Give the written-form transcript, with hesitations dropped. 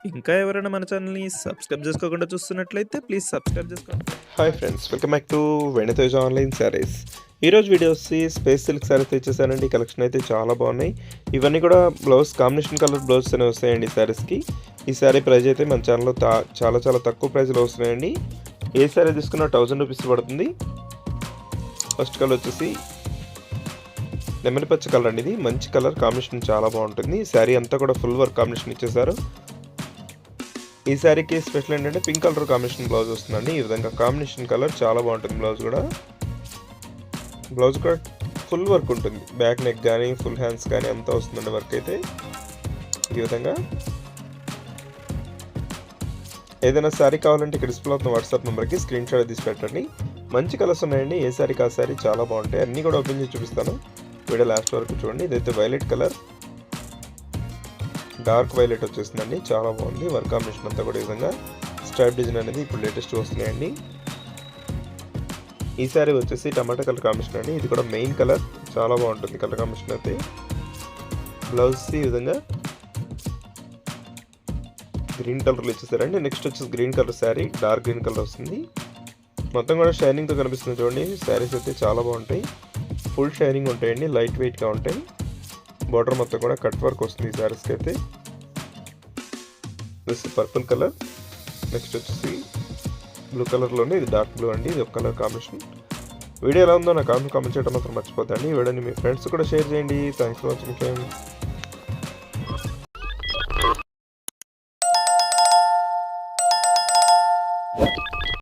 ఇంకా ఎవరైనా మన ఛానల్‌ని సబ్స్క్రైబ్ చేసుకోకుండా చూస్తున్నట్లయితే ప్లీజ్ సబ్స్క్రైబ్ చేసుకోండి. Hi friends, welcome back to Veniteja online saris. ఈరోజు వీడియో వచ్చి స్పేస్ సిల్క్ శారీస్ తెచ్చేసానండి. ఈ కలెక్షన్ అయితే చాలా బాగున్నాయి. ఇవన్నీ కూడా బ్లౌజ్ కాంబినేషన్ కలర్ బ్లౌజ్ అనేవి వస్తాయండి ఈ శారీస్కి. ఈ శారీ ప్రైస్ అయితే మన ఛానల్లో చాలా చాలా తక్కువ ప్రైస్లో వస్తున్నాయండి. ఏ శారీ తీసుకున్నా 1000 రూపీస్ పడుతుంది. ఫస్ట్ కలర్ వచ్చేసి నెమలి పచ్చ కలర్ అండి. ఇది మంచి కలర్ కాంబినేషన్, చాలా బాగుంటుంది. ఈ శారీ అంతా కూడా ఫుల్ వర్క్ కాంబినేషన్ ఇచ్చేసారు. ఈ శారీకి స్పెషల్ ఏంటంటే పింక్ కలర్ కాంబినేషన్ బ్లౌజ్ వస్తుందండి. ఈ విధంగా కాంబినేషన్ కలర్ చాలా బాగుంటుంది. బ్లౌజ్ కూడా ఫుల్ వర్క్ ఉంటుంది. బ్యాక్ నెక్ కానీ ఫుల్ హ్యాండ్స్ కానీ అంతా వస్తుందండి వర్క్ అయితే. ఈ విధంగా ఏదైనా శారీ కావాలంటే ఇక్కడ డిస్ప్లే అవుతున్న వాట్సాప్ నెంబర్కి స్క్రీన్ షాట్ తీసి పెట్టండి. మంచి కలర్స్ ఉన్నాయండి. ఏ శారీకి ఆ శారీ చాలా బాగుంటాయి. అన్నీ కూడా ఓపెన్ చేసి చూపిస్తాను. వీడియో లాస్ట్ వరకు చూడండి. ఇదైతే వైలెట్ కలర్, డార్క్ వైలెట్ వచ్చేసిందండి. చాలా బాగుంది. వర్క్ కాంబినేషన్ అంతా కూడా ఈ విధంగా స్ట్రైప్ డిజైన్ అనేది ఇప్పుడు లేటెస్ట్ వస్తున్నాయండి. ఈ శారీ వచ్చేసి టమాటా కలర్ కాంబినేషన్ అండి. ఇది కూడా మెయిన్ కలర్, చాలా బాగుంటుంది కలర్ కాంబినేషన్ అయితే. బ్లౌజ్ ఈ విధంగా గ్రీన్ కలర్లో ఇచ్చేసారండి. నెక్స్ట్ వచ్చేసి green colour sari, dark green colour వస్తుంది. మొత్తం కూడా షైనింగ్తో కనిపిస్తుంది చూడండి. శారీస్ అయితే చాలా బాగుంటాయి. ఫుల్ షైనింగ్ ఉంటాయండి, లైట్ వెయిట్గా ఉంటాయి. బార్డర్ మొత్తం కూడా కట్ వర్క్ వస్తుంది ఈ శారీస్కి అయితే. This purple colour. నెక్స్ట్ వచ్చేసి బ్లూ కలర్లోనే, ఇది డార్క్ బ్లూ అండి. ఇది ఒక కలర్ కాంబినేషన్. వీడియో ఎలా ఉందో నాకు కామెంట్ చేయడం మాత్రం మర్చిపోతండి. ఈ వీడియోని మీ ఫ్రెండ్స్ కూడా షేర్ చేయండి. Thanks for watching friends.